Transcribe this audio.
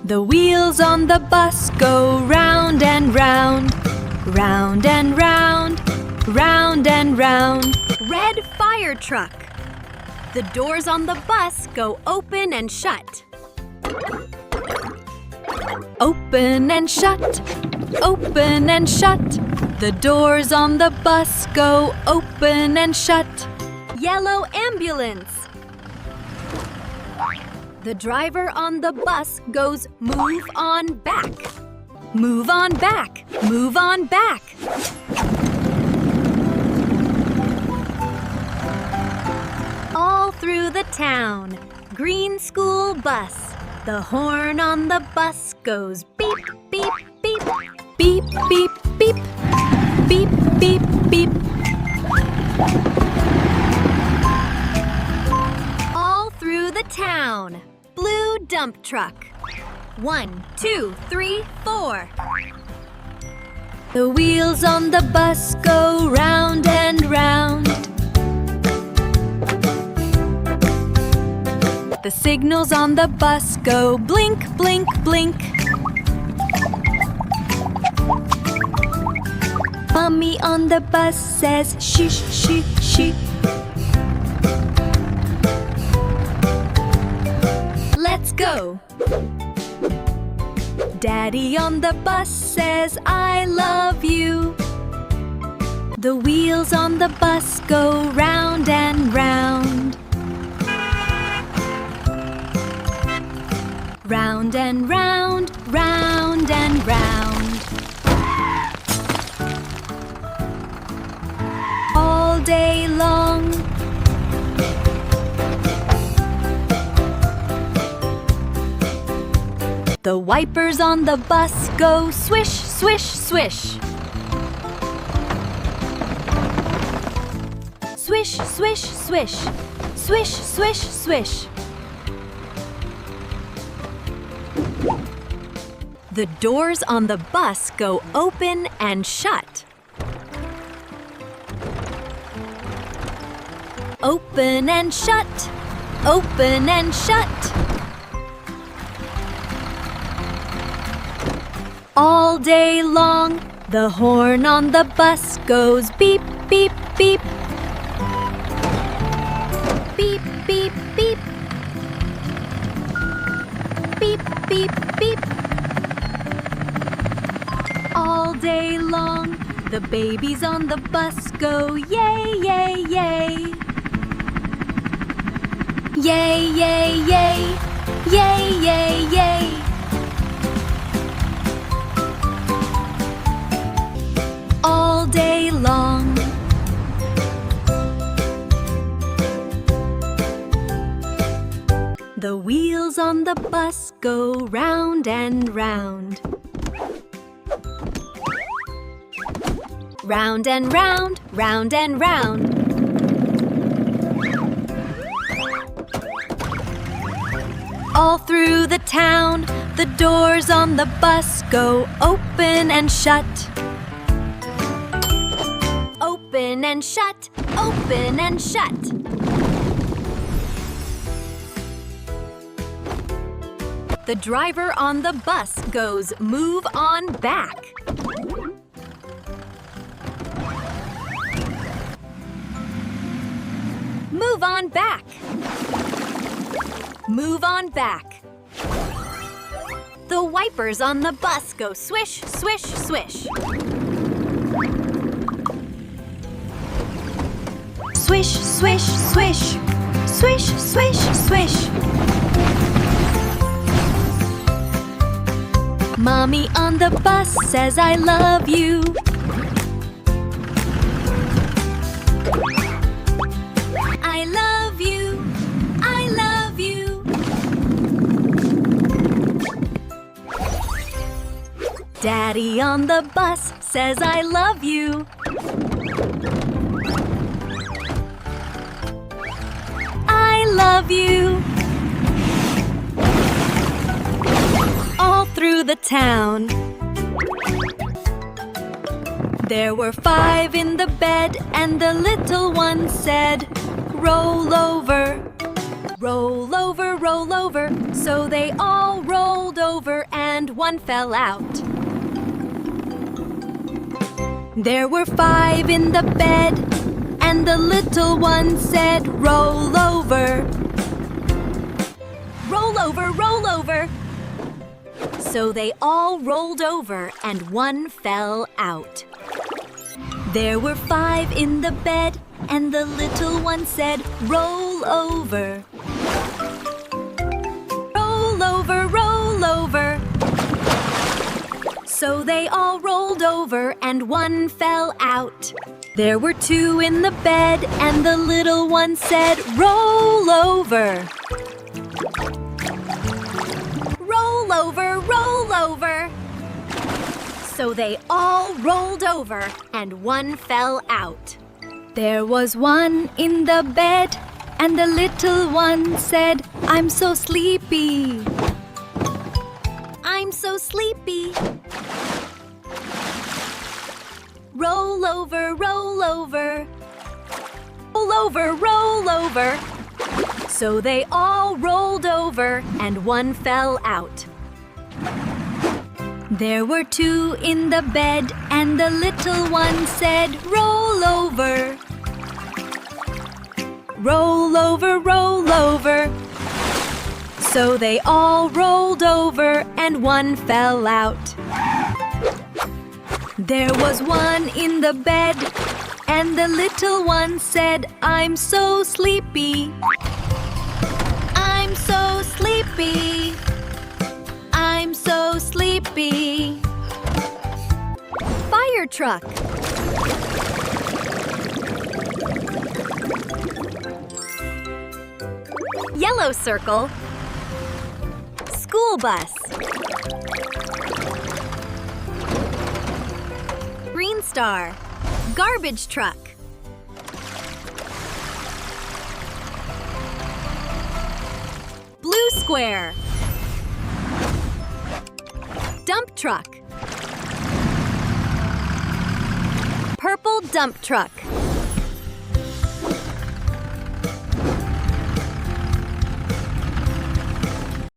The wheels on the bus go round and round, round and round, round and round. Red fire truck. The doors on the bus go open and shut. Open and shut, open and shut. The doors on the bus go open and shut. Yellow ambulance. The driver on the bus goes move on back. Move on back, move on back. All through the town, green school bus. The horn on the bus goes beep, beep, beep. Beep, beep, beep. Beep, beep, beep. All through the town, blue dump truck. 1, 2, 3, 4. The wheels on the bus go round and round. The signals on the bus go blink, blink, blink. Mommy on the bus says shh, shh, shh. Let's go. Daddy on the bus says I love you. The wheels on the bus go round and round. Round and round, round and round. All day long. The wipers on the bus go swish, swish, swish. Swish, swish, swish. Swish, swish, swish. The doors on the bus go open and shut. Open and shut. Open and shut. All day long, the horn on the bus goes beep, beep, beep. Beep, beep, beep. Beep, beep, beep. All day long, the babies on the bus go yay, yay, yay. Yay, yay, yay. Yay, yay, yay. All day long. The wheels on the bus go round and round. Round and round, round and round. All through the town, the doors on the bus go open and shut. Open and shut, open and shut. The driver on the bus goes move on back. Move on back. Move on back. The wipers on the bus go swish, swish, swish. Swish, swish, swish. Swish, swish, swish. Mommy on the bus says I love you. I love you. I love you. Daddy on the bus says I love you. I love you. All through the town. There were 5 in the bed, and the little one said, roll over. Roll over, roll over. So they all rolled over and one fell out. There were 5 in the bed, and the little one said, "Roll over." Roll over, roll over. So they all rolled over and one fell out. There were 5 in the bed, and the little one said, "Roll over." Roll over, roll over. So they all rolled over and one fell out. There were 2 in the bed, and the little one said, "Roll over." Roll over, roll over. So they all rolled over and one fell out. There was 1 in the bed, and the little one said, "I'm so sleepy." I'm so sleepy. Roll over, roll over. Roll over, roll over. So they all rolled over and one fell out. There were 2 in the bed, and the little one said, "Roll over." Roll over, roll over. So they all rolled over and one fell out. There was 1 in the bed, and the little one said, "I'm so sleepy." I'm so sleepy. I'm so sleepy. Fire truck. Yellow circle. School bus. Green star. Garbage truck. Blue square. Dump truck. Purple dump truck.